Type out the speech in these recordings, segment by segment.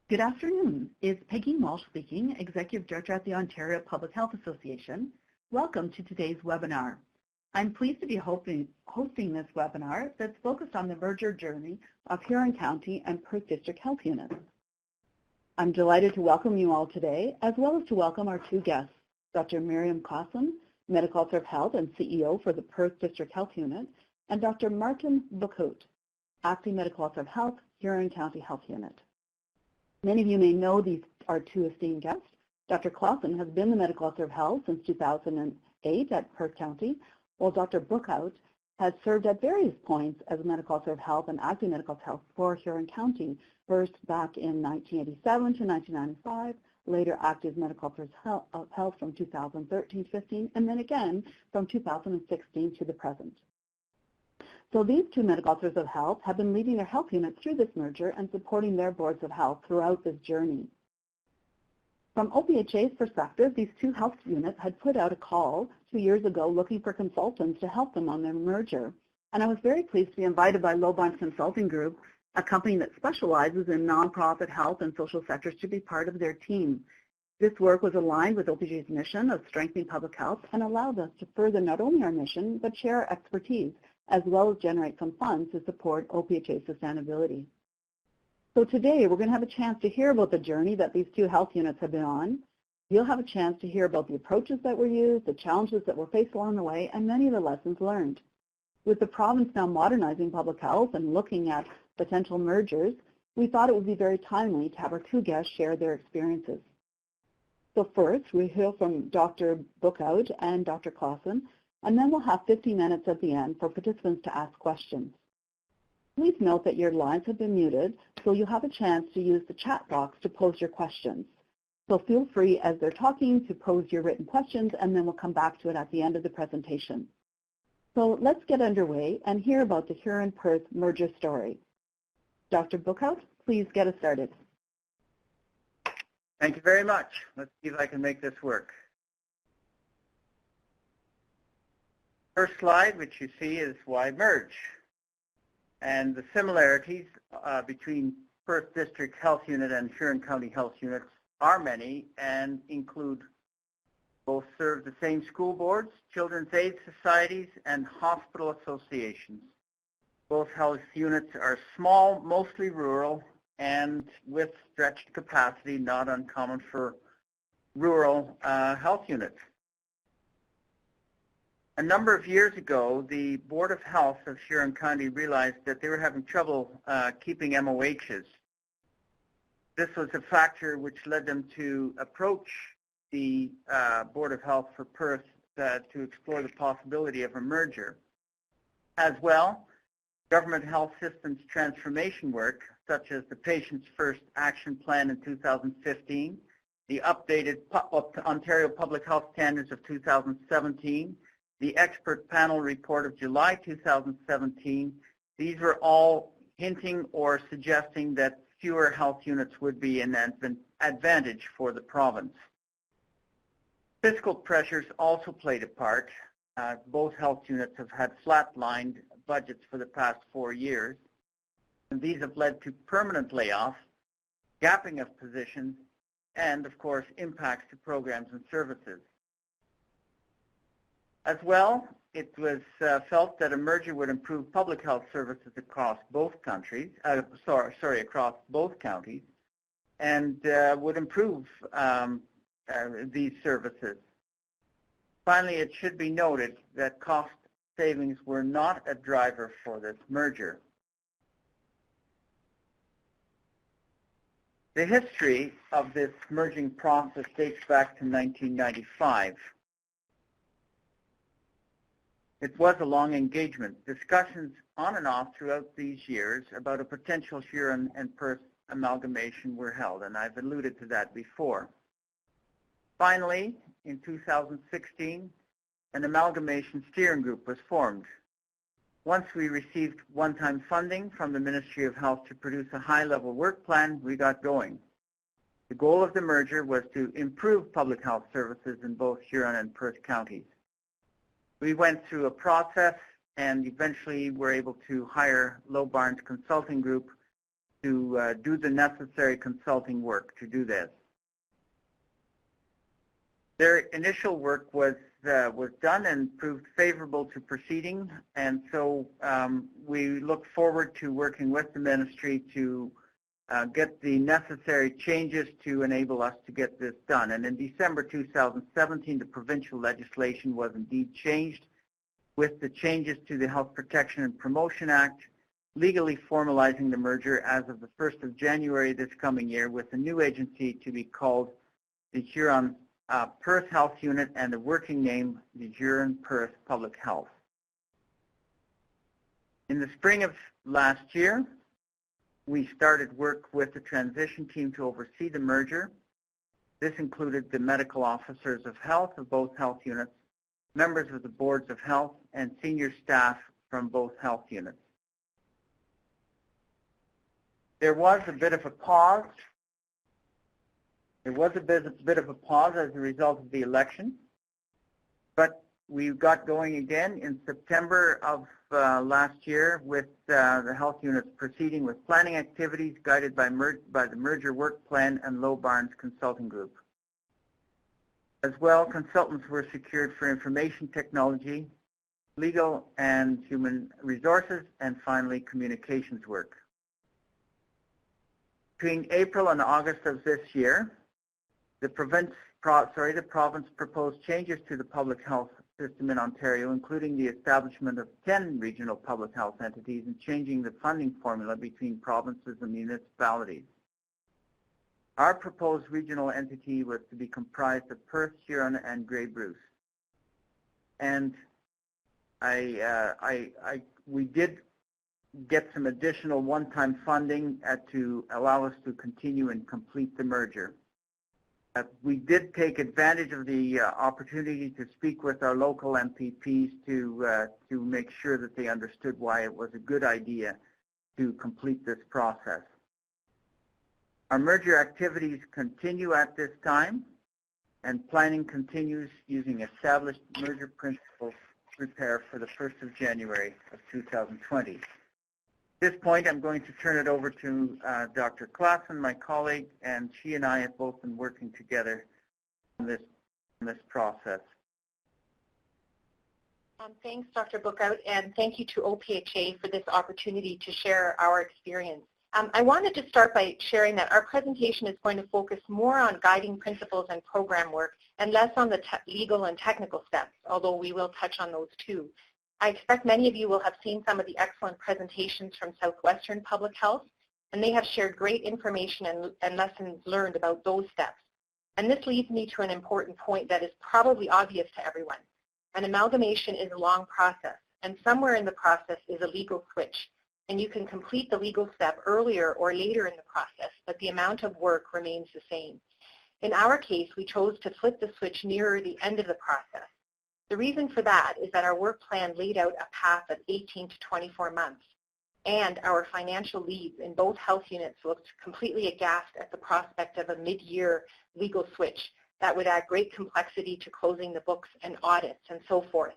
Good afternoon. It's Peggy Walsh speaking, Executive Director at the Ontario Public Health Association. Welcome to today's webinar. I'm pleased to be hosting this webinar that's focused on the merger journey of Huron County and Perth District Health Units. I'm delighted to welcome you all today, as well as to welcome our two guests, Dr. Miriam Klassen, Medical Officer of Health and CEO for the Perth District Health Unit, and Dr. Martin Buchhout, Acting Medical Officer of Health, Huron County Health Unit. Many of you may know these are two esteemed guests. Dr. Klassen has been the Medical Officer of Health since 2008 at Perth County, while Dr. Buchhout has served at various points as Medical Officer of Health and Acting Medical Officer of Health for Huron County, first back in 1987 to 1995, later active Medical Officer of Health from 2013-15, and then again from 2016 to the present. So these two medical officers of health have been leading their health units through this merger and supporting their boards of health throughout this journey. From OPHA's perspective, these two health units had put out a call 2 years ago looking for consultants to help them on their merger. And I was very pleased to be invited by Lowbond Consulting Group, a company that specializes in nonprofit health and social sectors, to be part of their team. This work was aligned with OPHA's mission of strengthening public health and allowed us to further not only our mission, but share our expertise, as well as generate some funds to support OPHA's sustainability. So today we're going to have a chance to hear about the journey that these two health units have been on. You'll have a chance to hear about the approaches that were used, the challenges that were faced along the way, and many of the lessons learned. With the province now modernizing public health and looking at potential mergers, we thought it would be very timely to have our two guests share their experiences. So first, we hear from Dr. Buchhout and Dr. Klassen, and then we'll have 50 minutes at the end for participants to ask questions. Please note that your lines have been muted, so you'll have a chance to use the chat box to pose your questions. So feel free as they're talking to pose your written questions, and then we'll come back to it at the end of the presentation. So let's get underway and hear about the Huron-Perth merger story. Dr. Buchhout, please get us started. Thank you very much. Let's see if I can make this work. First slide, which you see, is why merge. And the similarities between Perth District Health Unit and Huron County Health Units are many and include both serve the same school boards, children's aid societies, and hospital associations. Both health units are small, mostly rural, and with stretched capacity, not uncommon for rural health units. A number of years ago, the Board of Health of Huron County realized that they were having trouble keeping MOHs. This was a factor which led them to approach the Board of Health for Perth to explore the possibility of a merger. As well, government health systems transformation work, such as the Patients First Action Plan in 2015, the updated Ontario Public Health Standards of 2017, the expert panel report of July 2017, these were all hinting or suggesting that fewer health units would be an advantage for the province. Fiscal pressures also played a part. Both health units have had flatlined budgets for the past 4 years, and these have led to permanent layoffs, gapping of positions, and of course impacts to programs and services. As well, it was felt that a merger would improve public health services across both countries, across both counties, and would improve these services. Finally, it should be noted that cost savings were not a driver for this merger. The history of this merging process dates back to 1995. It was a long engagement. Discussions on and off throughout these years about a potential Huron and Perth amalgamation were held, and I've alluded to that before. Finally, in 2016, an amalgamation steering group was formed. Once we received one-time funding from the Ministry of Health to produce a high-level work plan, we got going. The goal of the merger was to improve public health services in both Huron and Perth counties. We went through a process and eventually were able to hire Lowbond Consulting Group to do the necessary consulting work to do this. Their initial work was done and proved favorable to proceeding, and so we look forward to working with the ministry to get the necessary changes to enable us to get this done. And in December 2017, the provincial legislation was indeed changed with the changes to the Health Protection and Promotion Act, legally formalizing the merger as of the 1st of January this coming year, with a new agency to be called the Huron Perth Health Unit, and the working name, the Huron Perth Public Health. In the spring of last year, we started work with the transition team to oversee the merger. This included the medical officers of health of both health units, members of the boards of health, and senior staff from both health units. There was a bit of a pause. There was a bit of a pause as a result of the election, but we got going again in September of last year with the health units proceeding with planning activities guided by the Merger Work Plan and Low Barnes Consulting Group. As well, consultants were secured for information technology, legal and human resources, and finally communications work. Between April and August of this year, the province proposed changes to the public health system in Ontario, including the establishment of 10 regional public health entities and changing the funding formula between provinces and municipalities. Our proposed regional entity was to be comprised of Perth, Huron, and Grey Bruce. And we did get some additional one-time funding to allow us to continue and complete the merger. We did take advantage of the opportunity to speak with our local MPPs to make sure that they understood why it was a good idea to complete this process. Our merger activities continue at this time, and planning continues using established merger principles to prepare for the 1st of January of 2020. At this point, I'm going to turn it over to Dr. Klassen, my colleague, and she and I have both been working together on this process. Thanks, Dr. Bookout, and thank you to OPHA for this opportunity to share our experience. I wanted to start by sharing that our presentation is going to focus more on guiding principles and program work and less on the legal and technical steps, although we will touch on those too. I expect many of you will have seen some of the excellent presentations from Southwestern Public Health, and they have shared great information and lessons learned about those steps. And this leads me to an important point that is probably obvious to everyone. An amalgamation is a long process, and somewhere in the process is a legal switch. And you can complete the legal step earlier or later in the process, but the amount of work remains the same. In our case, we chose to flip the switch nearer the end of the process. The reason for that is that our work plan laid out a path of 18 to 24 months, and our financial leads in both health units looked completely aghast at the prospect of a mid-year legal switch that would add great complexity to closing the books and audits and so forth.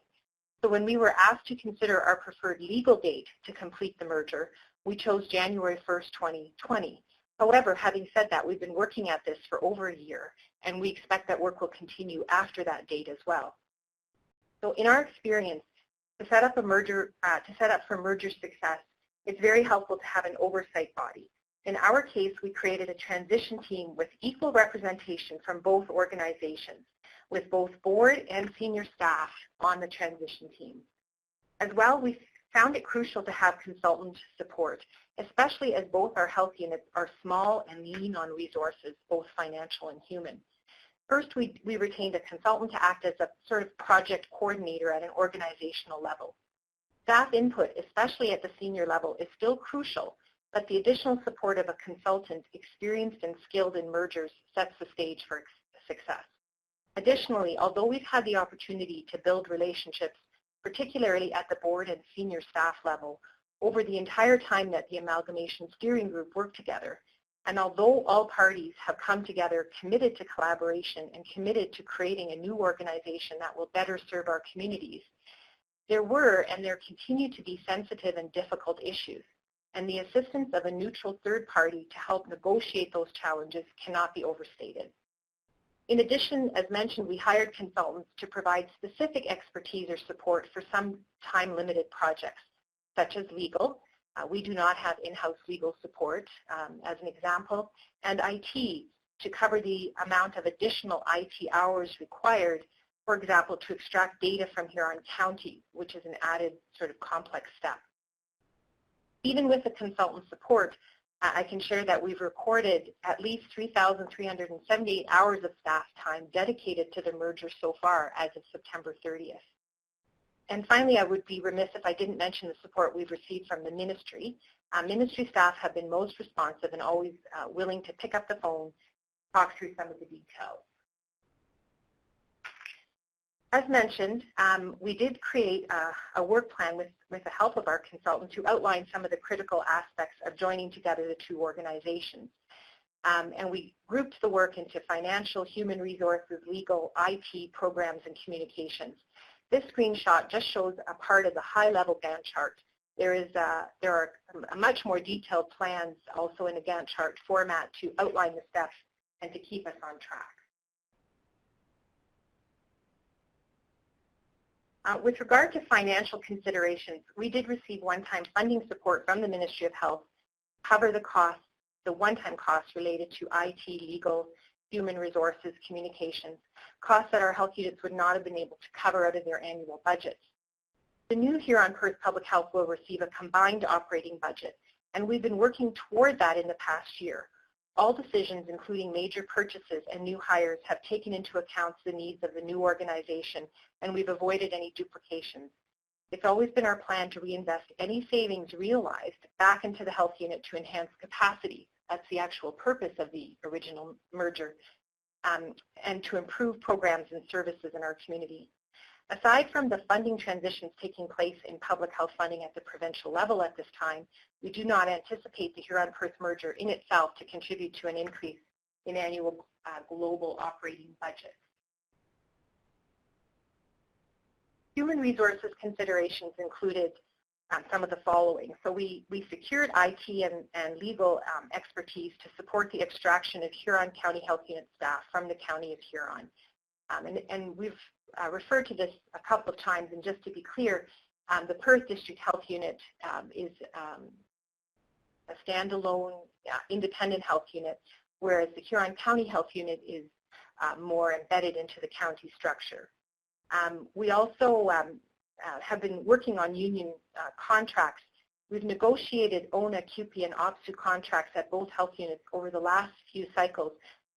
So when we were asked to consider our preferred legal date to complete the merger, we chose January 1st, 2020. However, having said that, we've been working at this for over a year, and we expect that work will continue after that date as well. So in our experience, to set up for merger success, it's very helpful to have an oversight body. In our case, we created a transition team with equal representation from both organizations, with both board and senior staff on the transition team. As well, we found it crucial to have consultant support, especially as both our health units are small and lean on resources, both financial and human. First, we retained a consultant to act as a sort of project coordinator at an organizational level. Staff input, especially at the senior level, is still crucial, but the additional support of a consultant experienced and skilled in mergers sets the stage for success. Additionally, although we've had the opportunity to build relationships, particularly at the board and senior staff level, over the entire time that the amalgamation steering group worked together, and although all parties have come together committed to collaboration and committed to creating a new organization that will better serve our communities, there were and there continue to be sensitive and difficult issues. and the assistance of a neutral third party to help negotiate those challenges cannot be overstated. In addition, as mentioned, we hired consultants to provide specific expertise or support for some time-limited projects, such as legal. We do not have in-house legal support, as an example, and IT to cover the amount of additional IT hours required, for example, to extract data from Huron County, which is an added sort of complex step. Even with the consultant support, I can share that we've recorded at least 3,378 hours of staff time dedicated to the merger so far as of September 30th. And finally, I would be remiss if I didn't mention the support we've received from the ministry. Ministry staff have been most responsive and always willing to pick up the phone, talk through some of the details. As mentioned, we did create a work plan with the help of our consultant to outline some of the critical aspects of joining together the two organizations. And we grouped the work into financial, human resources, legal, IT, programs, and communications. This screenshot just shows a part of the high-level Gantt chart. There are much more detailed plans also in a Gantt chart format to outline the steps and to keep us on track. With regard to financial considerations, we did receive one-time funding support from the Ministry of Health to cover the costs, the one-time costs related to IT, legal, human resources, communications, costs that our health units would not have been able to cover out of their annual budgets. The new Huron Perth Public Health will receive a combined operating budget, and we've been working toward that in the past year. All decisions, including major purchases and new hires, have taken into account the needs of the new organization, and we've avoided any duplications. It's always been our plan to reinvest any savings realized back into the health unit to enhance capacity. That's the actual purpose of the original merger, and to improve programs and services in our community. Aside from the funding transitions taking place in public health funding at the provincial level at this time, we do not anticipate the Huron Perth merger in itself to contribute to an increase in annual global operating budget. Human resources considerations included some of the following. So we secured IT and legal expertise to support the extraction of Huron County Health Unit staff from the County of Huron. And we've referred to this a couple of times, and just to be clear, the Perth District Health Unit is a standalone independent health unit, whereas the Huron County Health Unit is more embedded into the county structure. We also have been working on union contracts. We've negotiated ONA, CUPE, and OPSU contracts at both health units over the last few cycles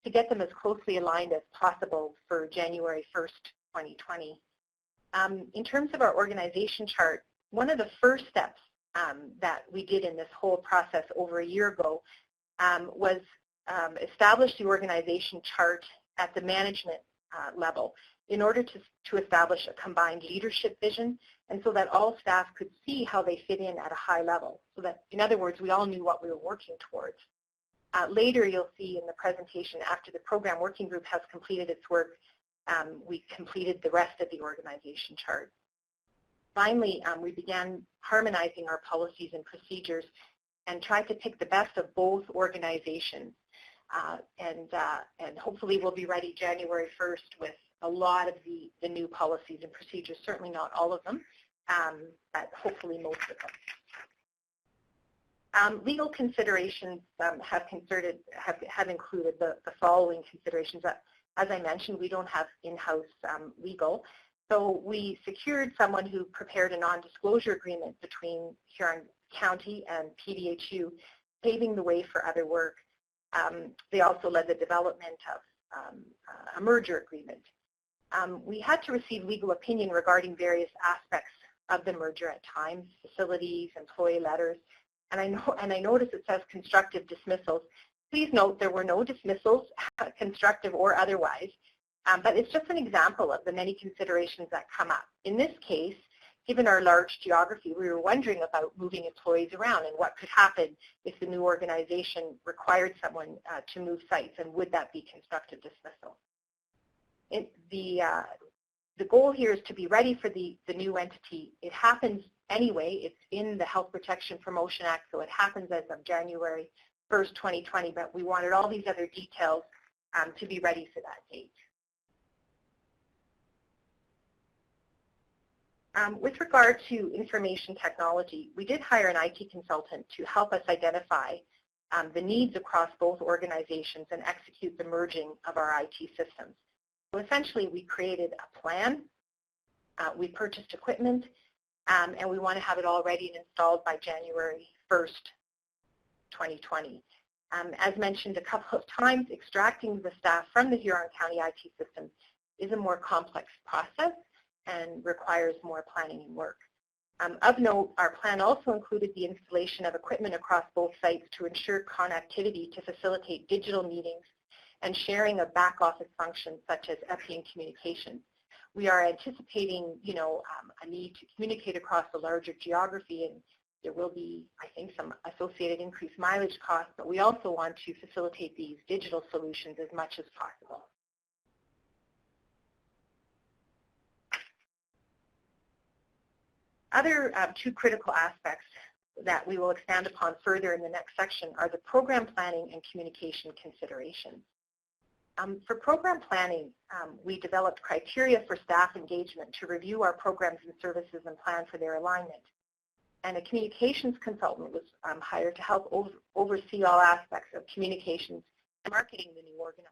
to get them as closely aligned as possible for January 1st, 2020. In terms of our organization chart, one of the first steps that we did in this whole process over a year ago was establish the organization chart at the management level in order to establish a combined leadership vision, and so that all staff could see how they fit in at a high level. So that, in other words, we all knew what we were working towards. Later, you'll see in the presentation, after the program working group has completed its work, we completed the rest of the organization chart. Finally, we began harmonizing our policies and procedures and tried to pick the best of both organizations. And hopefully we'll be ready January 1st with a lot of the new policies and procedures, certainly not all of them, but hopefully most of them. Legal considerations have included the following considerations. As I mentioned, we don't have in-house legal, so we secured someone who prepared a non-disclosure agreement between Huron County and PDHU, paving the way for other work. They also led the development of a merger agreement. We had to receive legal opinion regarding various aspects of the merger at times, facilities, employee letters, and I notice it says constructive dismissals. Please note there were no dismissals, constructive or otherwise, but it's just an example of the many considerations that come up. In this case, given our large geography, we were wondering about moving employees around and what could happen if the new organization required someone to move sites, and would that be constructive dismissal. The goal here is to be ready for the new entity. It happens anyway. It's in the Health Protection Promotion Act, so it happens as of January 1st, 2020, but we wanted all these other details to be ready for that date. With regard to information technology, we did hire an IT consultant to help us identify the needs across both organizations and execute the merging of our IT systems. So essentially, we created a plan, we purchased equipment, and we want to have it all ready and installed by January 1st, 2020. As mentioned a couple of times, extracting the staff from the Huron County IT system is a more complex process and requires more planning and work. Of note, our plan also included the installation of equipment across both sites to ensure connectivity to facilitate digital meetings and sharing of back office functions such as EPI and communications. We are anticipating, a need to communicate across a larger geography, and there will be, I think, some associated increased mileage costs, but we also want to facilitate these digital solutions as much as possible. Other two critical aspects that we will expand upon further in the next section are the program planning and communication considerations. For program planning, we developed criteria for staff engagement to review our programs and services and plan for their alignment. And a communications consultant was hired to help oversee all aspects of communications and marketing the new organization,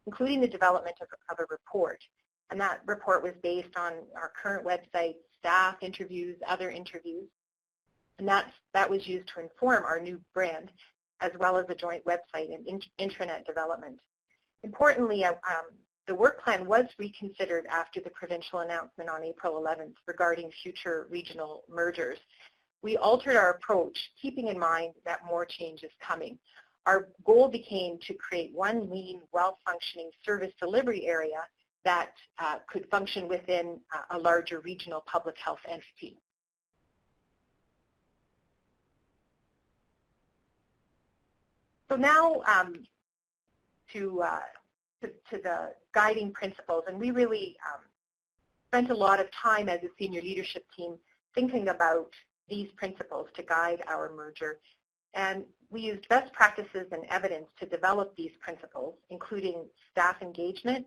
including the development of a report. And that report was based on our current website, staff interviews, other interviews. And that was used to inform our new brand, as well as a joint website and intranet development. Importantly, the work plan was reconsidered after the provincial announcement on April 11th regarding future regional mergers. We altered our approach, keeping in mind that more change is coming. Our goal became to create one lean, well-functioning service delivery area that could function within a larger regional public health entity. So now to the guiding principles, and we really spent a lot of time as a senior leadership team thinking about these principles to guide our merger. And we used best practices and evidence to develop these principles, including staff engagement,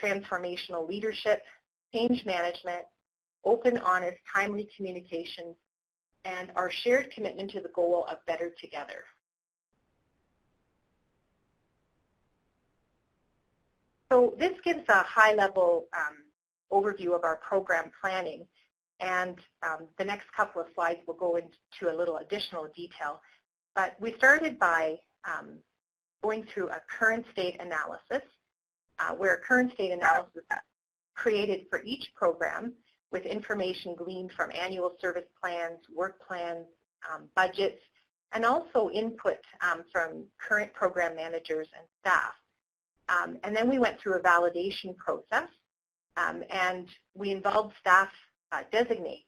transformational leadership, change management, open, honest, timely communication, and our shared commitment to the goal of better together. So this gives a high-level overview of our program planning, and the next couple of slides will go into a little additional detail. But we started by going through a current state analysis, where a current state analysis is created for each program with information gleaned from annual service plans, work plans, budgets, and also input from current program managers and staff. And then we went through a validation process, and we involved staff designates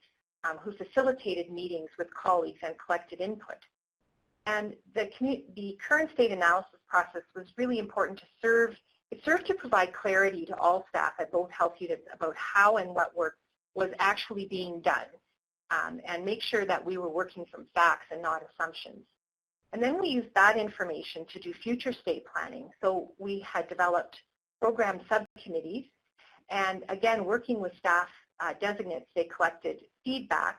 who facilitated meetings with colleagues and collected input. And the current state analysis process was really important to serve. It served to provide clarity to all staff at both health units about how and what work was actually being done, and make sure that we were working from facts and not assumptions. And then we used that information to do future state planning. So we had developed program subcommittees, and again, working with staff designates, they collected feedback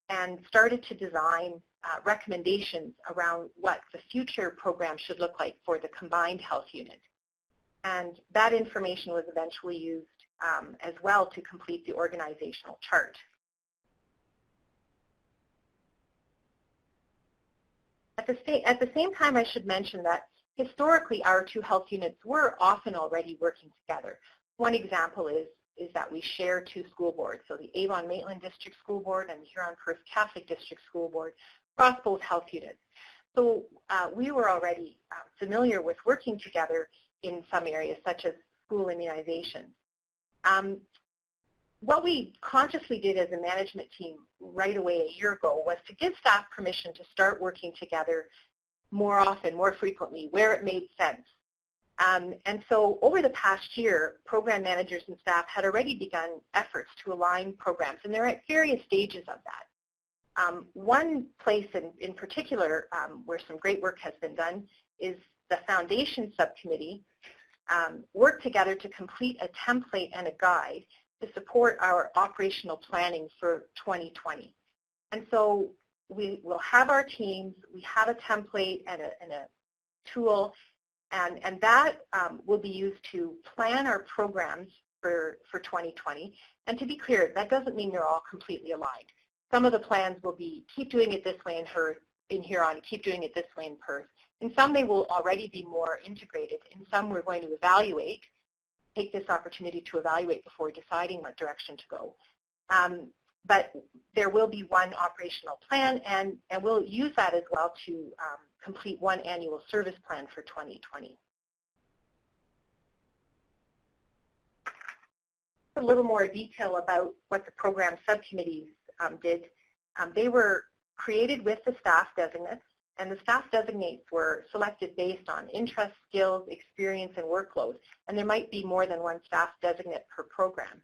and started to design recommendations around what the future program should look like for the combined health unit. And that information was eventually used as well to complete the organizational chart. At the same time, I should mention that historically our two health units were often already working together. One example is that we share two school boards, so the Avon-Maitland District School Board and the Huron Perth Catholic District School Board across both health units. So we were already familiar with working together in some areas, such as school immunization. What we consciously did as a management team right away a year ago was to give staff permission to start working together more often, more frequently, where it made sense. And so over the past year, program managers and staff had already begun efforts to align programs, and they're at various stages of that. One place in particular where some great work has been done is the Foundation Subcommittee worked together to complete a template and a guide to support our operational planning for 2020. And so we will have our teams, we have a template and a tool, and that will be used to plan our programs for 2020. And to be clear, that doesn't mean they're all completely aligned. Some of the plans will be keep doing it this way in Huron, keep doing it this way in Perth. In some, they will already be more integrated. In some, we're going to evaluate, take this opportunity to evaluate before deciding what direction to go. But there will be one operational plan, and we'll use that as well to complete one annual service plan for 2020. A little more detail about what the program subcommittees did. They were created with the staff designates, and the staff designates were selected based on interest, skills, experience, and workload. And there might be more than one staff designate per program.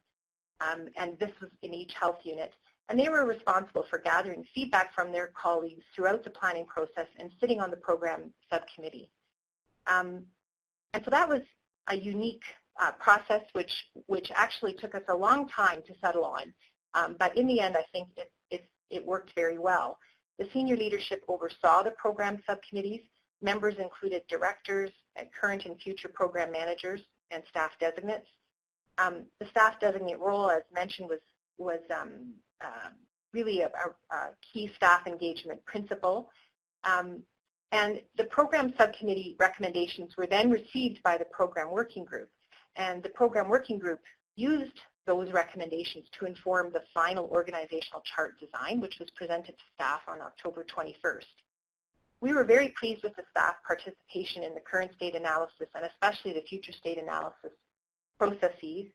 And this was in each health unit. And they were responsible for gathering feedback from their colleagues throughout the planning process and sitting on the program subcommittee. And so that was a unique process which actually took us a long time to settle on. But in the end, I think it worked very well. The senior leadership oversaw the program subcommittees. Members included directors, and current and future program managers, and staff designates. The staff designate role, as mentioned, was really a key staff engagement principle. And the program subcommittee recommendations were then received by the program working group. And the program working group used those recommendations to inform the final organizational chart design, which was presented to staff on October 21st. We were very pleased with the staff participation in the current state analysis and especially the future state analysis processes.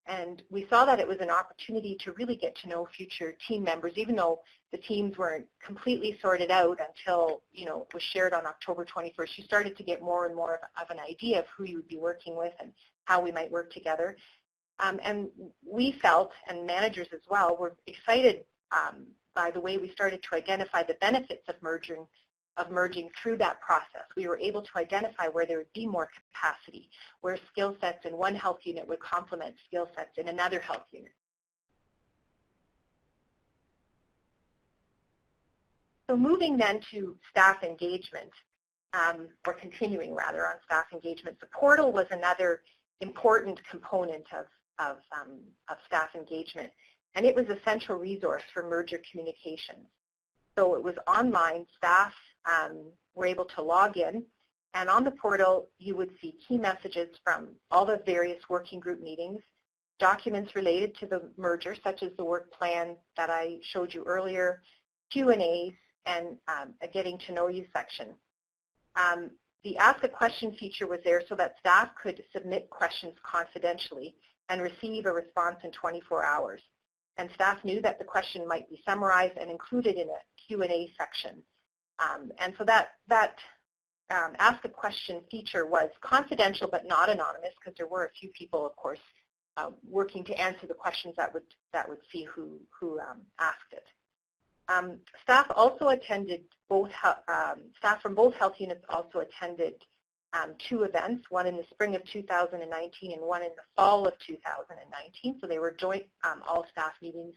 And we saw that it was an opportunity to really get to know future team members, even though the teams weren't completely sorted out until, it was shared on October 21st. You started to get more and more of an idea of who you would be working with and how we might work together. And we felt, and managers as well, were excited by the way we started to identify the benefits of merging through that process. We were able to identify where there would be more capacity, where skill sets in one health unit would complement skill sets in another health unit. So moving then to staff engagement, or continuing rather on staff engagement, the portal was another important component of staff engagement, and it was a central resource for merger communications. So it was online. Staff were able to log in, and on the portal you would see key messages from all the various working group meetings, documents related to the merger such as the work plan that I showed you earlier, Q&As, and a getting to know you section. The Ask a Question feature was there so that staff could submit questions confidentially and receive a response in 24 hours. And staff knew that the question might be summarized and included in a Q&A section. And so that Ask a Question feature was confidential but not anonymous, because there were a few people, of course, working to answer the questions that would see who asked it. Staff also attended staff from both health units also attended 2 events, one in the spring of 2019 and one in the fall of 2019. So they were joint all-staff meetings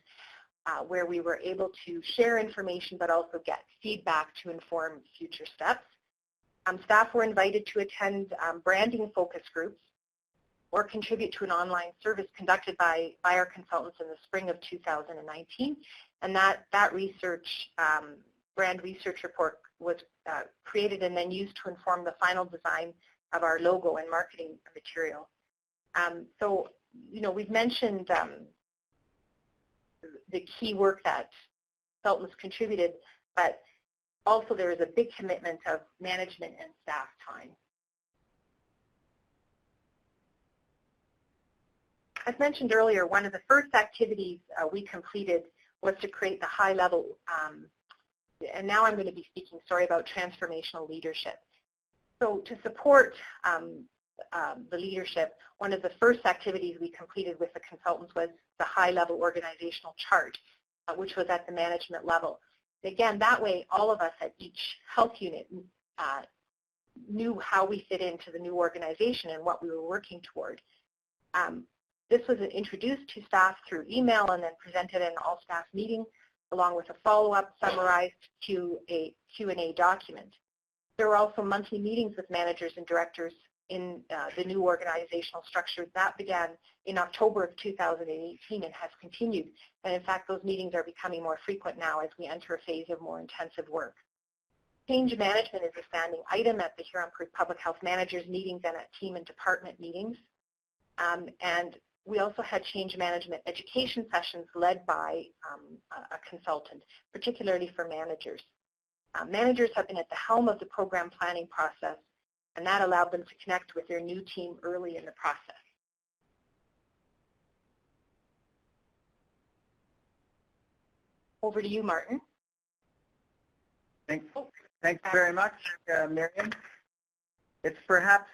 where we were able to share information but also get feedback to inform future steps. Staff were invited to attend branding focus groups or contribute to an online service conducted by our consultants in the spring of 2019. And that research, brand research report was created and then used to inform the final design of our logo and marketing material. So, we've mentioned the key work that consultants contributed, but also there is a big commitment of management and staff time. As mentioned earlier, one of the first activities we completed was to create the high-level, and now I'm going to be speaking, about transformational leadership. So to support the leadership, one of the first activities we completed with the consultants was the high-level organizational chart, which was at the management level. Again, that way, all of us at each health unit knew how we fit into the new organization and what we were working toward. This was introduced to staff through email and then presented in all staff meetings, along with a follow-up summarized Q&A document. There were also monthly meetings with managers and directors in the new organizational structure. That began in October of 2018 and has continued. And in fact, those meetings are becoming more frequent now as we enter a phase of more intensive work. Change management is a standing item at the Huron Perth Public Health Managers meetings and at team and department meetings. And we also had change management education sessions led by a consultant, particularly for managers. Managers have been at the helm of the program planning process, and that allowed them to connect with their new team early in the process. Over to you, Martin. Thanks very much, Miriam. It's perhaps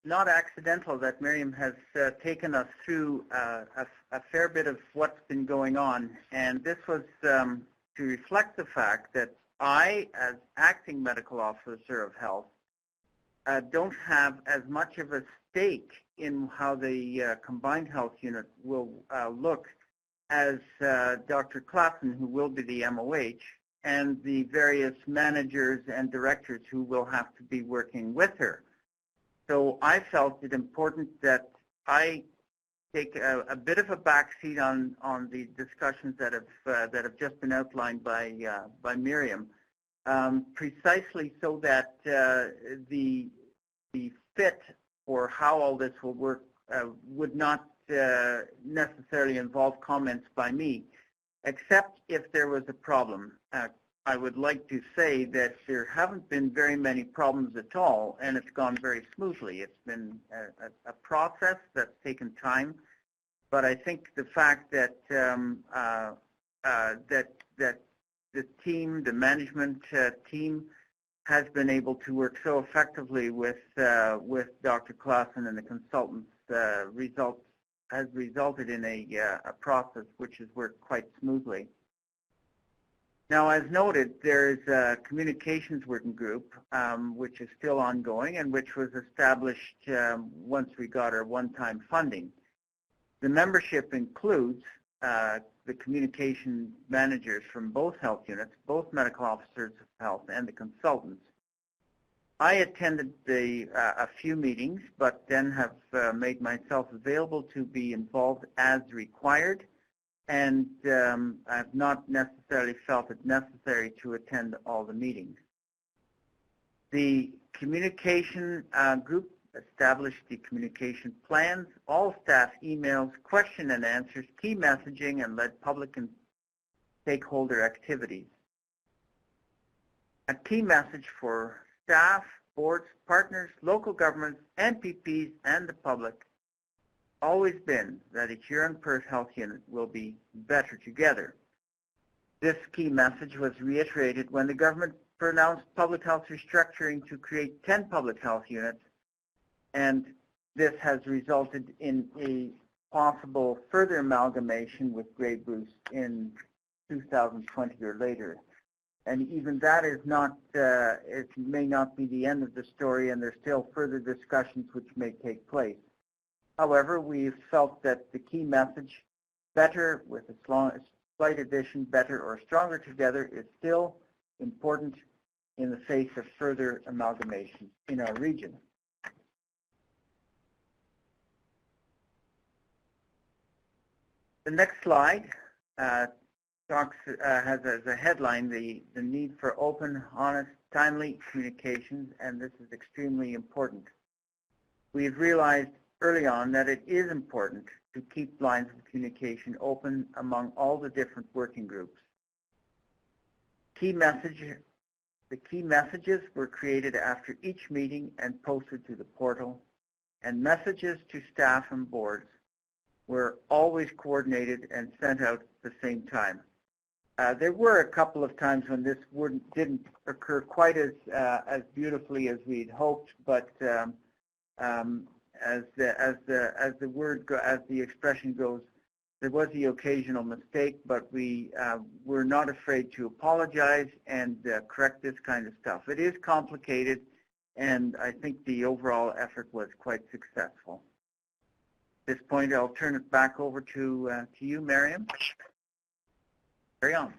not accidental that Miriam has taken us through a fair bit of what's been going on, and this was to reflect the fact that I, as acting medical officer of health, don't have as much of a stake in how the combined health unit will look as Dr. Klassen, who will be the MOH, and the various managers and directors who will have to be working with her. So I felt it important that I take a bit of a backseat on the discussions that have just been outlined by Miriam, precisely so that the fit for how all this will work would not necessarily involve comments by me, except if there was a problem. I would like to say that there haven't been very many problems at all, and it's gone very smoothly. It's been a process that's taken time, but I think the fact that that the team, the management team, has been able to work so effectively with Dr. Klassen and the consultants has resulted in a process which has worked quite smoothly. Now, as noted, there's a communications working group which is still ongoing and which was established once we got our one-time funding. The membership includes the communication managers from both health units, both medical officers of health and the consultants. I attended a few meetings, but then have made myself available to be involved as required, and I've not necessarily felt it necessary to attend all the meetings. The communication group established the communication plans, all staff emails, question and answers, key messaging, and led public and stakeholder activities. A key message for staff, boards, partners, local governments, MPPs, and the public always been that a Huron Perth Health Unit will be better together. This key message was reiterated when the government pronounced public health restructuring to create 10 public health units, and this has resulted in a possible further amalgamation with Grey Bruce in 2020 or later. And even that is not, it may not be the end of the story, and there's still further discussions which may take place. However, we've felt that the key message, better with a slight addition, better or stronger together, is still important in the face of further amalgamation in our region. The next slide has as a headline the need for open, honest, timely communications, and this is extremely important. We've realized early on that it is important to keep lines of communication open among all the different working groups. The key messages were created after each meeting and posted to the portal, and messages to staff and boards were always coordinated and sent out at the same time. There were a couple of times when this didn't occur quite as beautifully as we'd hoped, but as the expression goes, There was the occasional mistake, but we're not afraid to apologize and correct this kind of stuff. It is complicated, and I think the overall effort was quite successful. At this point, I'll turn it back over to you, Miriam. Carry on.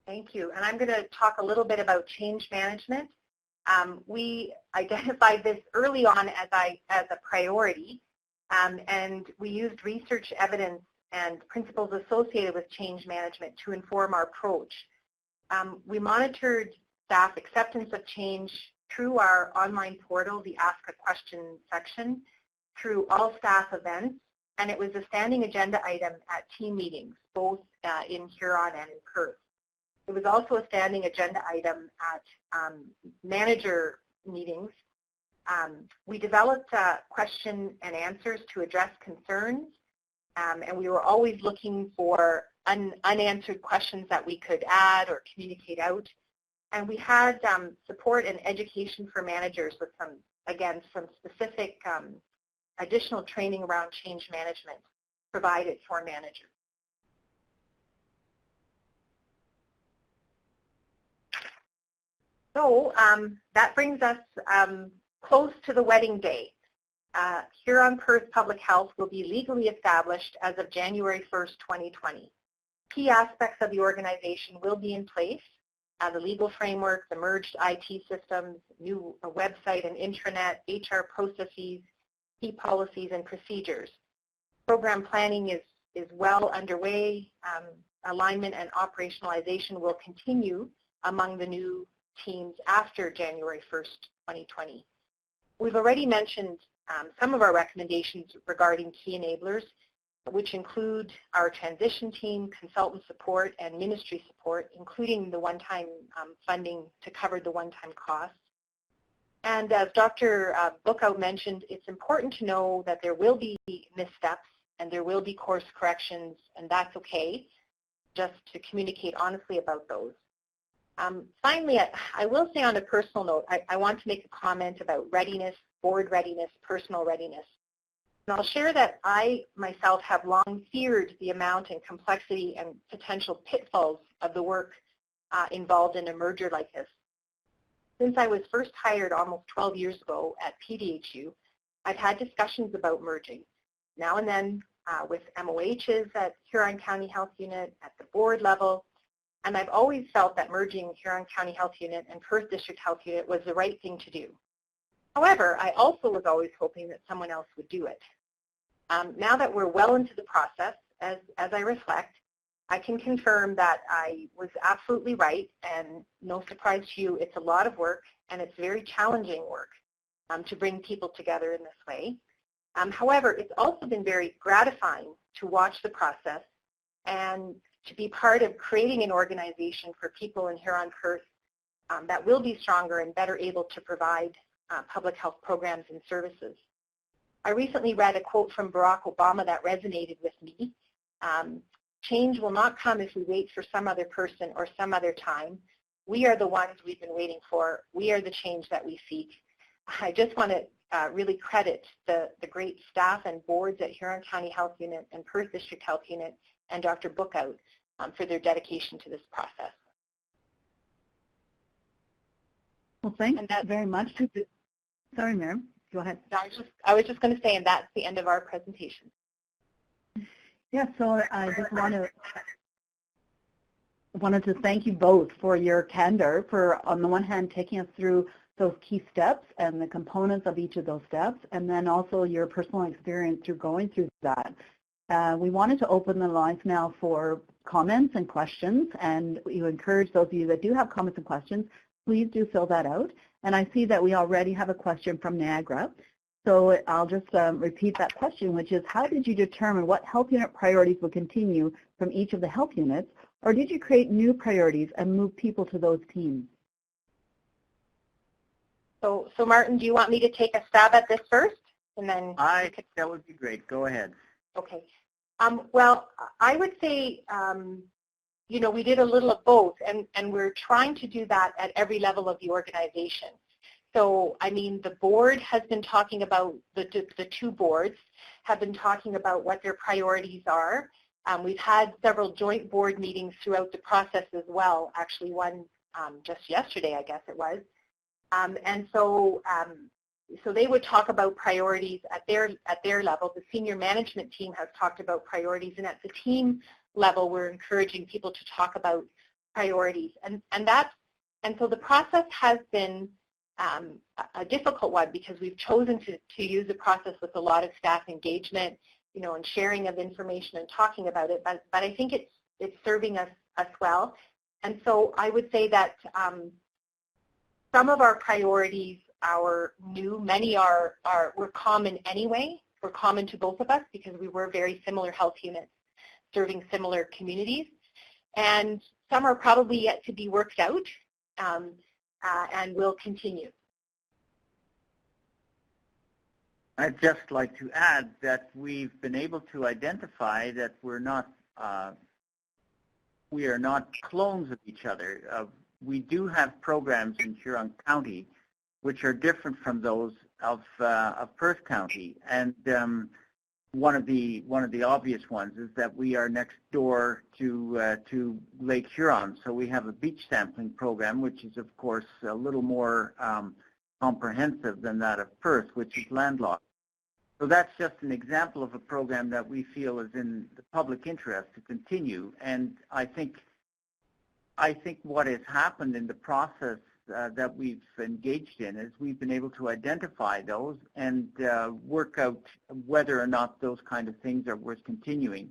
Thank you. And I'm going to talk a little bit about change management. We identified this early on as a priority, and we used research evidence and principles associated with change management to inform our approach. We monitored staff acceptance of change through our online portal, the Ask a Question section, through all staff events, and it was a standing agenda item at team meetings, both in Huron and in Perth. It was also a standing agenda item at manager meetings. We developed question and answers to address concerns, and we were always looking for unanswered questions that we could add or communicate out. And we had support and education for managers with some specific additional training around change management provided for managers. So that brings us close to the wedding day. Huron Perth Public Health will be legally established as of January 1st, 2020. Key aspects of the organization will be in place. The legal framework, the merged IT systems, new website and intranet, HR processes, key policies and procedures. Program planning is well underway. Alignment and operationalization will continue among the new teams after January 1st, 2020. We've already mentioned some of our recommendations regarding key enablers, which include our transition team, consultant support, and ministry support, including the one-time funding to cover the one-time costs. And as Dr. Bookout mentioned, it's important to know that there will be missteps and there will be course corrections, and that's okay, just to communicate honestly about those. Finally, I will say on a personal note, I want to make a comment about readiness, board readiness, personal readiness. And I'll share that I myself have long feared the amount and complexity and potential pitfalls of the work involved in a merger like this. Since I was first hired almost 12 years ago at PDHU, I've had discussions about merging, now and then with MOHs at Huron County Health Unit, at the board level, and I've always felt that merging Huron County Health Unit and Perth District Health Unit was the right thing to do. However, I also was always hoping that someone else would do it. Now that we're well into the process, as I reflect, I can confirm that I was absolutely right, and no surprise to you, it's a lot of work, and it's very challenging work to bring people together in this way. However, it's also been very gratifying to watch the process and to be part of creating an organization for people in Huron Perth that will be stronger and better able to provide public health programs and services. I recently read a quote from Barack Obama that resonated with me. Change will not come if we wait for some other person or some other time. We are the ones we've been waiting for. We are the change that we seek. I just want to really credit the great staff and boards at Huron County Health Unit and Perth District Health Unit and Dr. Bookout for their dedication to this process. Well, thanks very much. Sorry, Miriam, go ahead. I was just going to say, and that's the end of our presentation. Yeah, so I just wanted to thank you both for your candor, for on the one hand taking us through those key steps and the components of each of those steps, and then also your personal experience through going through that. We wanted to open the lines now for comments and questions, and we encourage those of you that do have comments and questions, please do fill that out. And I see that we already have a question from Niagara. So I'll just repeat that question, which is, how did you determine what health unit priorities will continue from each of the health units, or did you create new priorities and move people to those teams? So Martin, do you want me to take a stab at this first? And then that would be great. Go ahead. Okay. Well, I would say, you know, we did a little of both, and we're trying to do that at every level of the organization. So, I mean, the board has been talking about, the two boards have been talking about what their priorities are. We've had several joint board meetings throughout the process as well, actually one just yesterday, I guess it was. And so they would talk about priorities at their level. The senior management team has talked about priorities, and at the team level, we're encouraging people to talk about priorities. And so the process has been a difficult one because we've chosen to use the process with a lot of staff engagement, you know, and sharing of information and talking about it. But I think it's serving us well. And so I would say that some of our priorities are new. Many were common anyway. Were common to both of us because we were very similar health units serving similar communities. And some are probably yet to be worked out and will continue. I'd just like to add that we've been able to identify that we are not clones of each other. We do have programs in Huron County which are different from those of Perth County, and one of the obvious ones is that we are next door to Lake Huron, so we have a beach sampling program, which is of course a little more comprehensive than that of Perth, which is landlocked. So that's just an example of a program that we feel is in the public interest to continue, and I think what has happened in the process that we've engaged in is we've been able to identify those and work out whether or not those kind of things are worth continuing.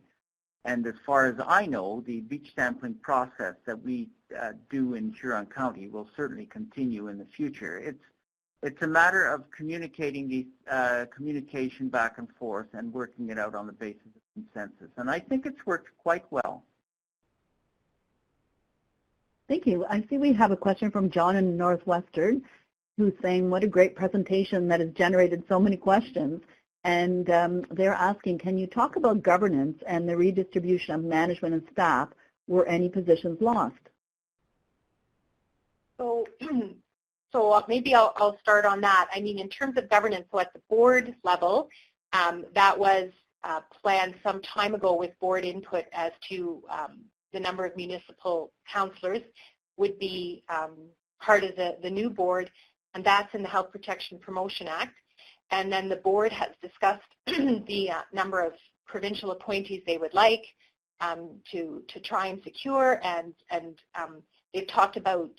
And as far as I know, the beach sampling process that we do in Huron County will certainly continue in the future. It's a matter of communicating these communication back and forth and working it out on the basis of consensus. And I think it's worked quite well. Thank you. I see we have a question from John in Northwestern who's saying, what a great presentation that has generated so many questions. And they're asking, can you talk about governance and the redistribution of management and staff? Were any positions lost? So maybe I'll start on that. I mean, in terms of governance, so at the board level, that was planned some time ago with board input as to the number of municipal councillors would be part of the new board, and that's in the Health Protection Promotion Act. And then the board has discussed the number of provincial appointees they would like to try and secure, and they've talked about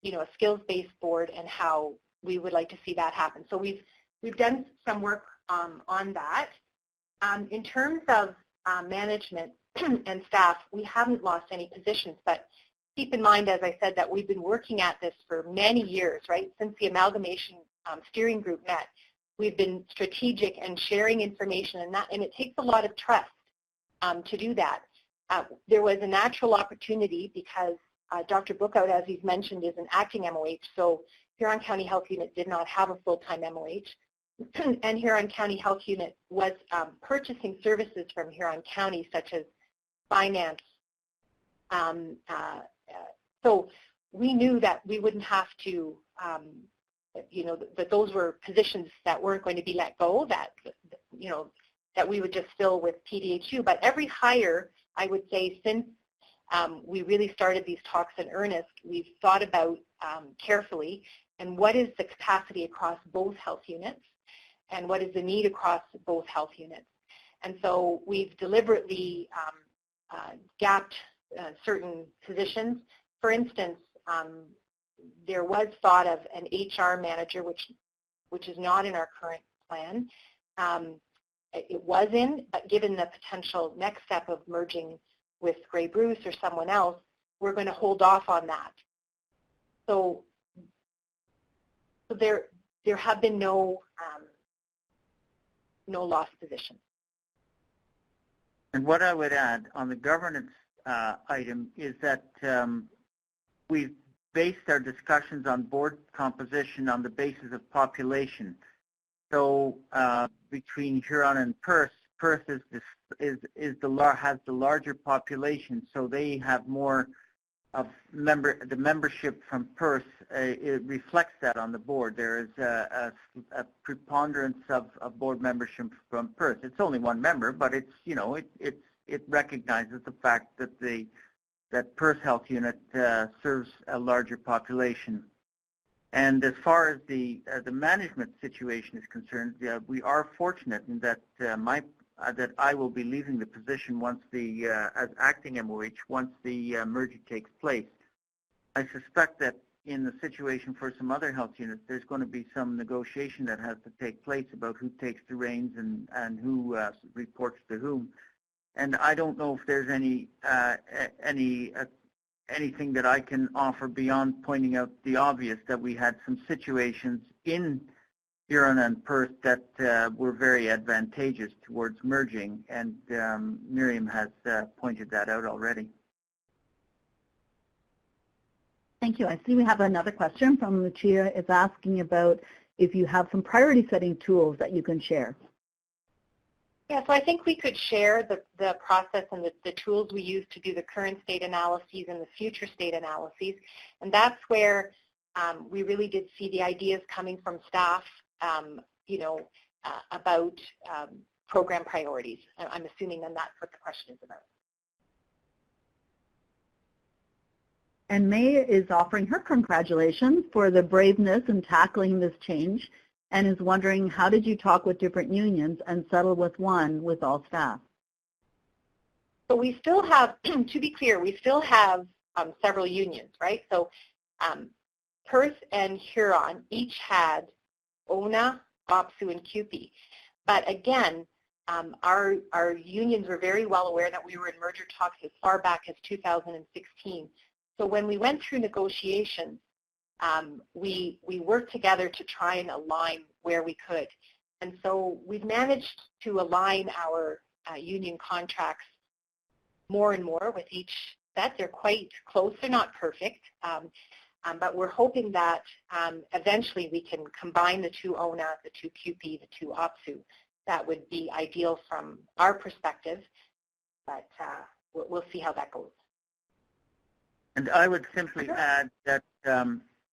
you know, a skills-based board and how we would like to see that happen. So we've done some work on that. In terms of management and staff, we haven't lost any positions, but keep in mind, as I said, that we've been working at this for many years, right? Since the amalgamation steering group met, we've been strategic and sharing information, and it takes a lot of trust to do that. There was a natural opportunity because Dr. Bookout, as he's mentioned, is an acting MOH, so Huron County Health Unit did not have a full-time MOH, and Huron County Health Unit was purchasing services from Huron County, such as finance. So we knew that we wouldn't have to, you know, that those were positions that weren't going to be let go, that, you know, that we would just fill with PDHU. But every hire, I would say, since we really started these talks in earnest, we've thought about carefully, and what is the capacity across both health units, and what is the need across both health units. And so we've deliberately gapped certain positions. For instance, there was thought of an HR manager, which is not in our current plan. It was in, but given the potential next step of merging with Grey Bruce or someone else, we're going to hold off on that. So there have been no lost positions. And what I would add on the governance item is that we've based our discussions on board composition on the basis of population. So between Huron and Perth has the larger population, so they have more of the membership from Perth. It reflects that on the board. There is a preponderance of board membership from Perth. It's only one member, but it's, you know, it recognizes the fact that Perth Health Unit serves a larger population. And as far as the management situation is concerned, we are fortunate in that that I will be leaving the position once as acting MOH once the merger takes place. I suspect that in the situation for some other health units, there's going to be some negotiation that has to take place about who takes the reins and who reports to whom. And I don't know if there's anything that I can offer beyond pointing out the obvious, that we had some situations in Huron and Perth that were very advantageous towards merging, and Miriam has pointed that out already. Thank you. I see we have another question from Lucia. Is asking about if you have some priority setting tools that you can share. Yeah, so I think we could share the process and the tools we use to do the current state analyses and the future state analyses. And that's where we really did see the ideas coming from staff, about program priorities. I'm assuming then that's what the question is about. And May is offering her congratulations for the braveness in tackling this change, and is wondering, how did you talk with different unions and settle with one with all staff? So we still have, to be clear, we still have several unions, right? So Perth and Huron each had ONA, OPHA, and CUPE. But again, our unions were very well aware that we were in merger talks as far back as 2016. So when we went through negotiations, we worked together to try and align where we could. And so we've managed to align our union contracts more and more with each set. They're quite close. They're not perfect, but we're hoping that eventually we can combine the two ONA, the two CUPE, the two OPSU. That would be ideal from our perspective, but we'll see how that goes. And I would simply add that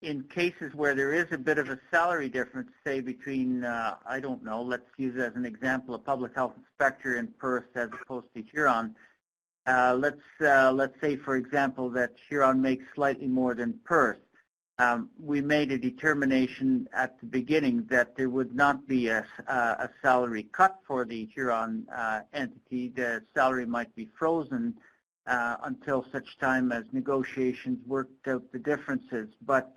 in cases where there is a bit of a salary difference, say between, I don't know, let's use as an example a public health inspector in Perth as opposed to Huron. Let's say, for example, that Huron makes slightly more than Perth. We made a determination at the beginning that there would not be a salary cut for the Huron entity. The salary might be frozen until such time as negotiations worked out the differences. But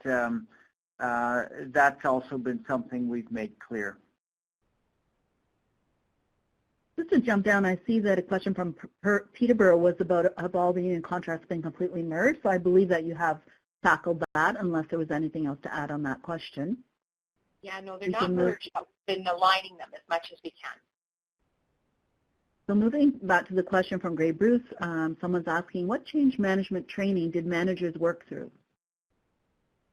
that's also been something we've made clear. Just to jump down, I see that a question from Peterborough was about have all the union contracts been completely merged. So I believe that you have tackled that, unless there was anything else to add on that question. Yeah, no, they're not merged, but we've been aligning them as much as we can. So moving back to the question from Gray Bruce, someone's asking, what change management training did managers work through?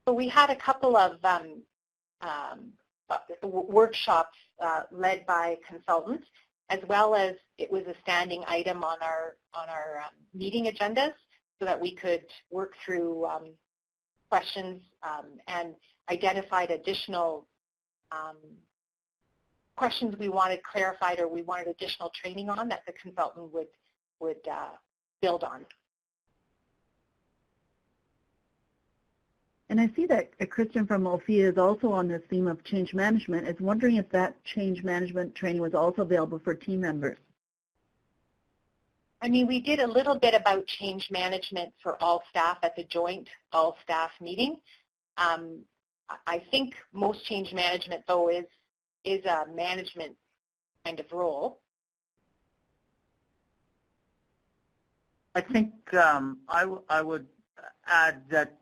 So we had a couple of workshops led by consultants, as well as it was a standing item on our meeting agendas, so that we could work through questions and identified additional questions we wanted clarified or we wanted additional training on that the consultant would build on. And I see that Kristen from OPHA is also on this theme of change management. Is wondering if that change management training was also available for team members. I mean, we did a little bit about change management for all staff at the joint all-staff meeting. I think most change management, though, is a management kind of role. I think I would add that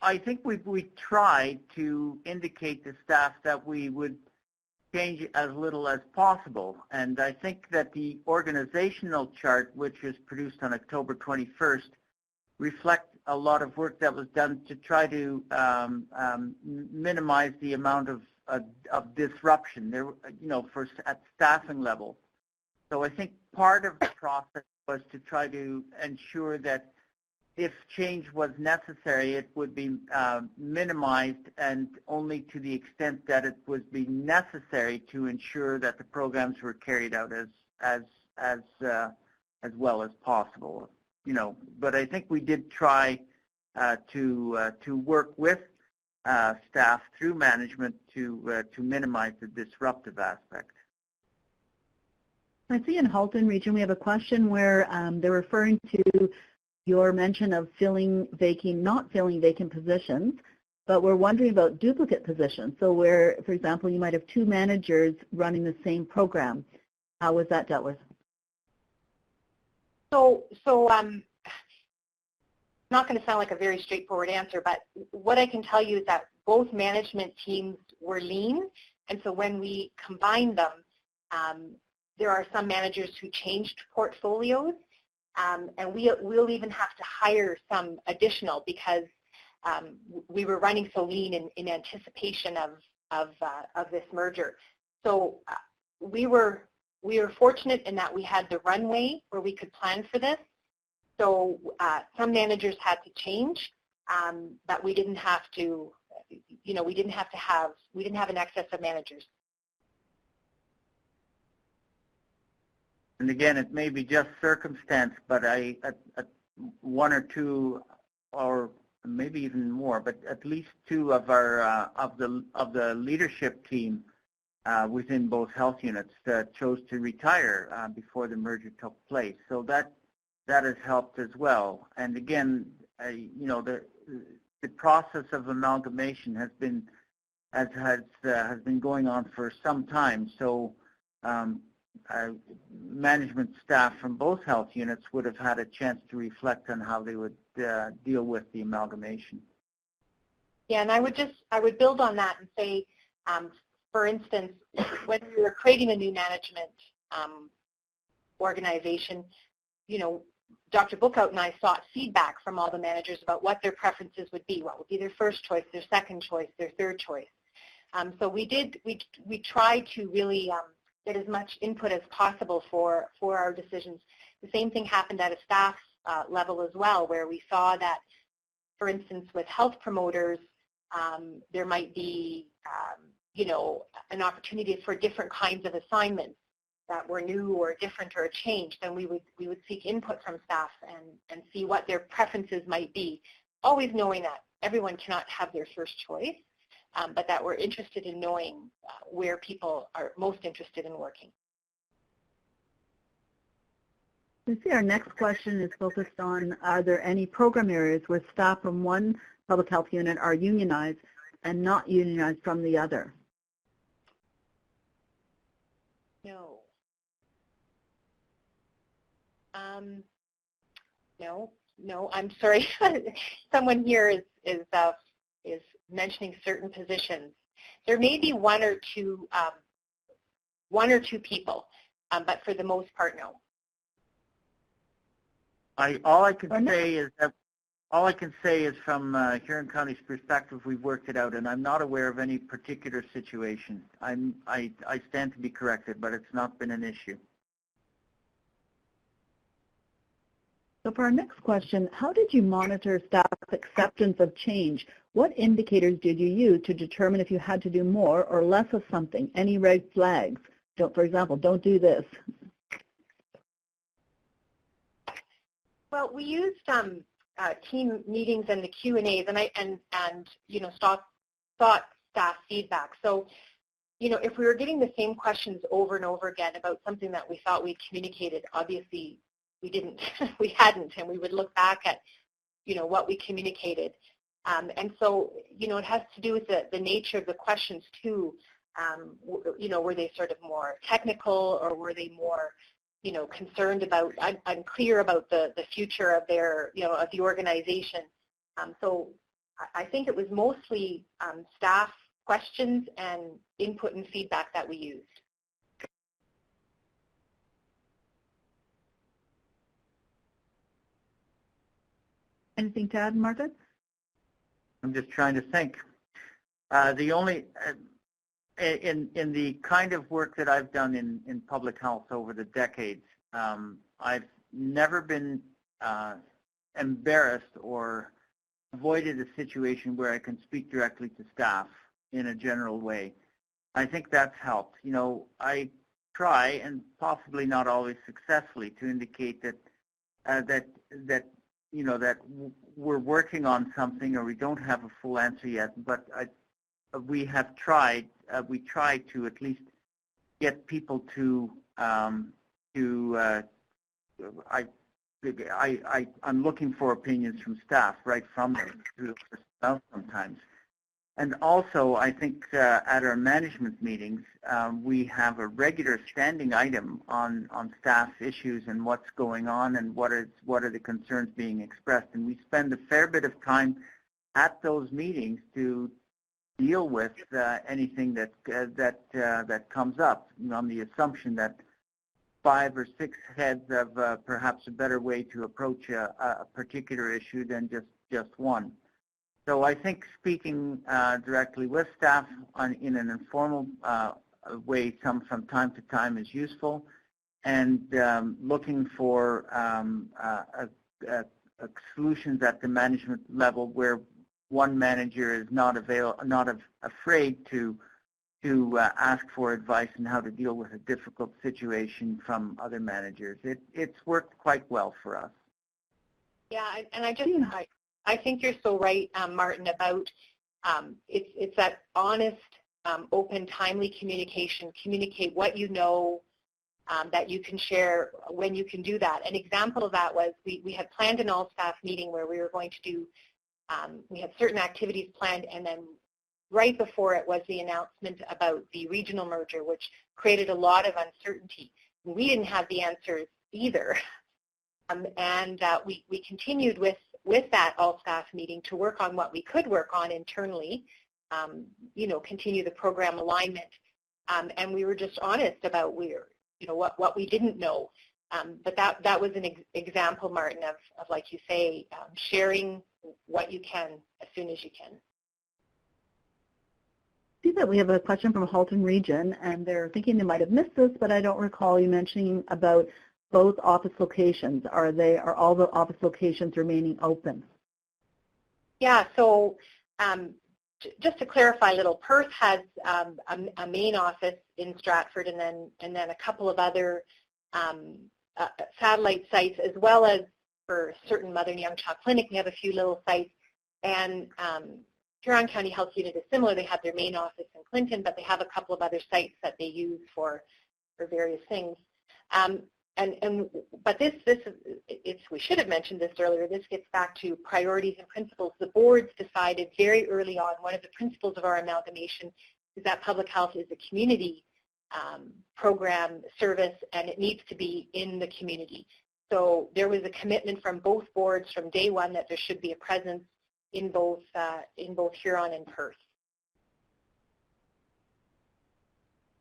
I think we tried to indicate to staff that we would change as little as possible. And I think that the organizational chart, which was produced on October 21st, reflects a lot of work that was done to try to minimize the amount of disruption there, at staffing level. So I think part of the process was to try to ensure that if change was necessary, it would be minimized, and only to the extent that it would be necessary to ensure that the programs were carried out as as well as possible. But I think we did try to work with staff through management to minimize the disruptive aspect. I see in Halton region we have a question where they're referring to your mention of not filling vacant positions, but we're wondering about duplicate positions. So where, for example, you might have two managers running the same program. How was that dealt with? So not going to sound like a very straightforward answer, but what I can tell you is that both management teams were lean, and so when we combined them, there are some managers who changed portfolios, and we'll even have to hire some additional because we were running so lean in anticipation of this merger. So we were fortunate in that we had the runway where we could plan for this. So some managers had to change, but we didn't have to. We didn't have an excess of managers. And again, it may be just circumstance, but one or two, or maybe even more, but at least two of our of the leadership team within both health units chose to retire before the merger took place. So that has helped as well. And again, the process of amalgamation has been going on for some time. So management staff from both health units would have had a chance to reflect on how they would deal with the amalgamation. Yeah, and I would build on that and say, for instance, when we were creating a new management organization, Dr. Bookout and I sought feedback from all the managers about what their preferences would be, what would be their first choice, their second choice, their third choice. So we tried to really get as much input as possible for our decisions. The same thing happened at a staff level as well, where we saw that, for instance, with health promoters, there might be, an opportunity for different kinds of assignments that were new or different or a change. Then we would seek input from staff and see what their preferences might be, always knowing that everyone cannot have their first choice, but that we're interested in knowing where people are most interested in working. You see, our next question is focused on, are there any program areas where staff from one public health unit are unionized and not unionized from the other? No, I'm sorry. Someone here is mentioning certain positions. There may be one or two people, but for the most part, no. All I can say is from Huron County's perspective, we've worked it out, and I'm not aware of any particular situation. I stand to be corrected, but it's not been an issue. So for our next question, how did you monitor staff acceptance of change? What indicators did you use to determine if you had to do more or less of something? Any red flags? For example, don't do this. Well, we used team meetings and the Q&As, and sought staff feedback. So, if we were getting the same questions over and over again about something that we thought we'd communicated, obviously we hadn't, and we would look back at, what we communicated. And so, it has to do with the nature of the questions too. Were they sort of more technical, or were they more, concerned about, unclear about the future of their, of the organization. So I think it was mostly staff questions and input and feedback that we used. Anything to add, Margaret? I'm just trying to think. The only, in the kind of work that I've done in public health over the decades, I've never been embarrassed or avoided a situation where I can speak directly to staff in a general way. I think that's helped. try, and possibly not always successfully, to indicate that that we're working on something, or we don't have a full answer yet. But we have tried. We try to at least get people to I'm looking for opinions from staff right from them through the sometimes. And also, I think at our management meetings, we have a regular standing item on staff issues and what's going on and what are the concerns being expressed. And we spend a fair bit of time at those meetings to deal with anything that comes up, on the assumption that 5 or 6 heads have perhaps a better way to approach a particular issue than just one. So I think speaking directly with staff in an informal way from time to time is useful, and looking for solutions at the management level where one manager is not afraid to ask for advice on how to deal with a difficult situation from other managers. It's worked quite well for us. Yeah, and I think you're so right, Martin, about it's that honest, open, timely communication. Communicate what you know that you can share when you can do that. An example of that was we had planned an all-staff meeting where we were going to do, we had certain activities planned, and then right before it was the announcement about the regional merger, which created a lot of uncertainty. We didn't have the answers either. And we continued with that all-staff meeting to work on what we could work on internally, continue the program alignment. And we were just honest about what we didn't know. But that was an example, Martin, of like you say, sharing what you can as soon as you can. I see that we have a question from Halton Region, and they're thinking they might have missed this, but I don't recall you mentioning about both office locations. Are all the office locations remaining open? Yeah, so just to clarify a little, Perth has a main office in Stratford, and then a couple of other satellite sites, as well as for certain Mother and Young Child Clinic, we have a few little sites. And Huron County Health Unit is similar. They have their main office in Clinton, but they have a couple of other sites that they use for various things. But this is, we should have mentioned this earlier. This gets back to priorities and principles. The boards decided very early on, one of the principles of our amalgamation is that public health is a community program, service, and it needs to be in the community. So there was a commitment from both boards from day one that there should be a presence in both Huron and Perth.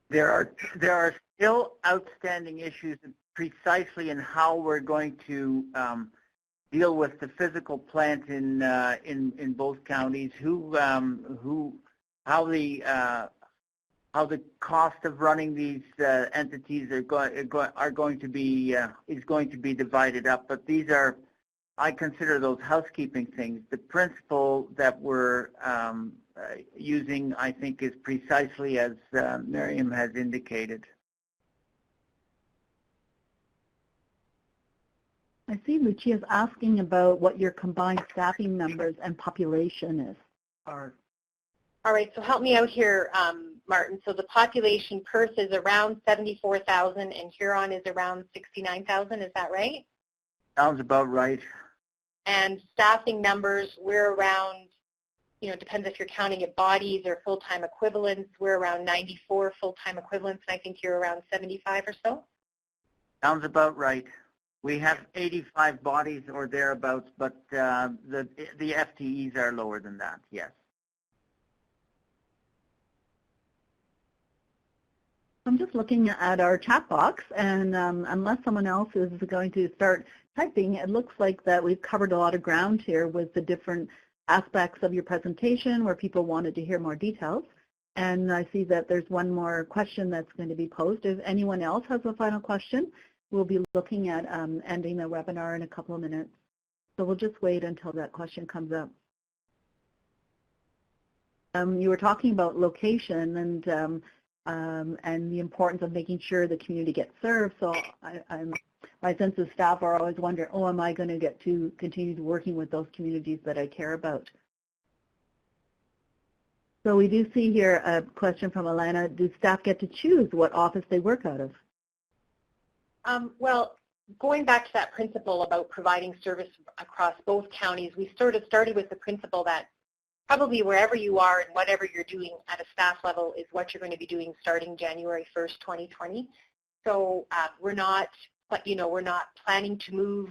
There are still outstanding issues precisely in how we're going to deal with the physical plant in both counties. How the cost of running these entities is going to be divided up. But these are, I consider those housekeeping things. The principle that we're using, I think, is precisely as Miriam has indicated. I see Lucia's asking about what your combined staffing numbers and population are. All right, so help me out here, Martin. So the population, Perth is around 74,000 and Huron is around 69,000, is that right? Sounds about right. And staffing numbers, we're around, depends if you're counting it bodies or full-time equivalents, we're around 94 full-time equivalents, and I think you're around 75 or so? Sounds about right. We have 85 bodies or thereabouts, but the FTEs are lower than that, yes. I'm just looking at our chat box, and unless someone else is going to start typing, it looks like that we've covered a lot of ground here with the different aspects of your presentation where people wanted to hear more details. And I see that there's one more question that's going to be posed. If anyone else has a final question, we'll be looking at ending the webinar in a couple of minutes. So we'll just wait until that question comes up. You were talking about location, and and the importance of making sure the community gets served. So my sense of staff are always wondering, oh, am I going to get to continue working with those communities that I care about? So we do see here a question from Alana. Do staff get to choose what office they work out of? Well, going back to that principle about providing service across both counties, we sort of started with the principle that probably wherever you are and whatever you're doing at a staff level is what you're going to be doing starting January 1st, 2020. So we're not planning to move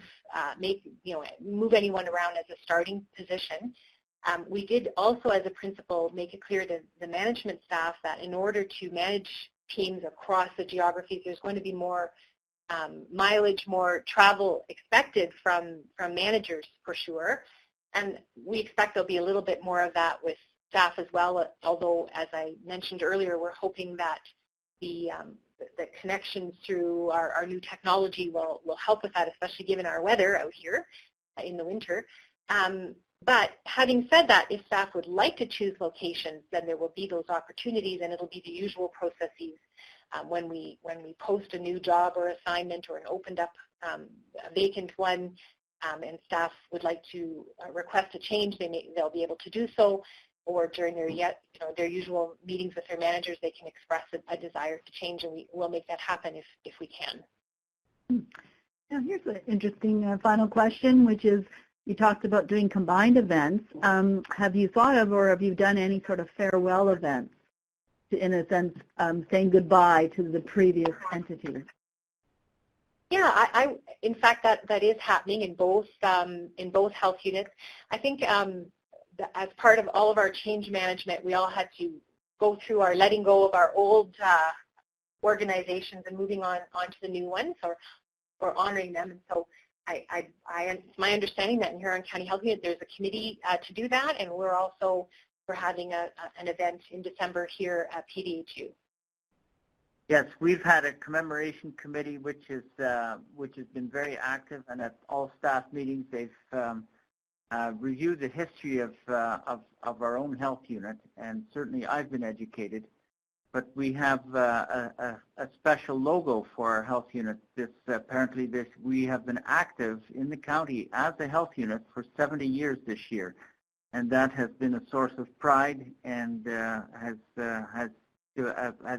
anyone around as a starting position. We did also, as a principle, make it clear to the management staff that in order to manage teams across the geographies, there's going to be more mileage, more travel expected from managers for sure. And we expect there'll be a little bit more of that with staff as well, although, as I mentioned earlier, we're hoping that the connections through our new technology will help with that, especially given our weather out here in the winter. But having said that, if staff would like to choose locations, then there will be those opportunities, and it'll be the usual processes when we post a new job or assignment or an opened up a vacant one, and staff would like to request a change, they'll be able to do so, or during their usual meetings with their managers, they can express a desire to change, and we'll make that happen if we can. Now here's an interesting final question, which is, you talked about doing combined events. Have you thought of, or have you done any sort of farewell events, in a sense, saying goodbye to the previous entity? Yeah, in fact, that is happening in both health units. I think as part of all of our change management, we all had to go through our letting go of our old organizations and moving on to the new ones, or honoring them. And so it's my understanding that in Huron County Health Unit there's a committee to do that, and we're having an event in December here at PDHU. Yes, we've had a commemoration committee which has been very active, and at all staff meetings they've reviewed the history of our own health unit, and certainly I've been educated. But we have a special logo for our health unit. Apparently we have been active in the county as a health unit for 70 years this year, and that has been a source of pride, and has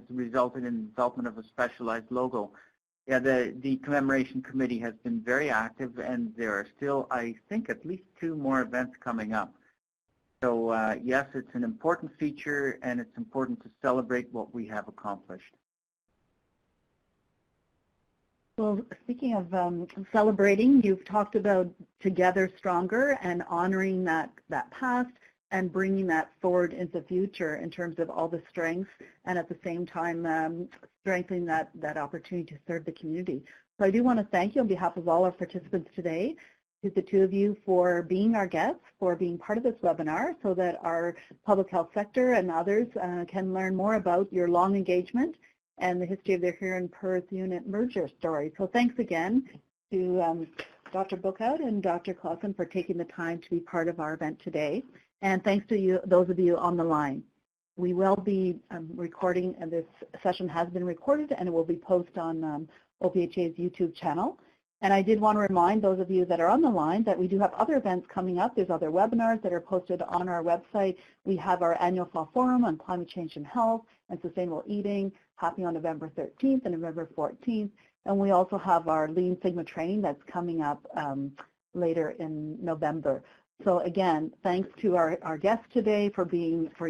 resulted in the development of a specialized logo. Yeah, the commemoration committee has been very active, and there are still, I think, at least 2 more events coming up. So yes, it's an important feature, and it's important to celebrate what we have accomplished. Well, speaking of celebrating, you've talked about Together Stronger and honoring that past and bringing that forward into the future in terms of all the strengths, and at the same time strengthening that opportunity to serve the community. So I do want to thank you on behalf of all our participants today, to the 2 of you, for being our guests, for being part of this webinar, so that our public health sector and others can learn more about your long engagement and the history of the Huron Perth unit merger story. So thanks again to Dr. Bookout and Dr. Klassen for taking the time to be part of our event today. And thanks to you, those of you on the line. We will be recording, and this session has been recorded, and it will be posted on OPHA's YouTube channel. And I did want to remind those of you that are on the line that we do have other events coming up. There's other webinars that are posted on our website. We have our annual fall forum on climate change and health and sustainable eating happening on November 13th and November 14th. And we also have our Lean Sigma training that's coming up later in November. So again, thanks to our guests today for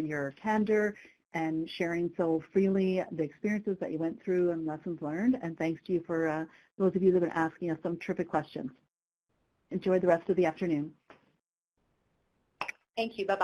your candor and sharing so freely the experiences that you went through and lessons learned. And thanks to you for those of you that have been asking us some terrific questions. Enjoy the rest of the afternoon. Thank you. Bye-bye.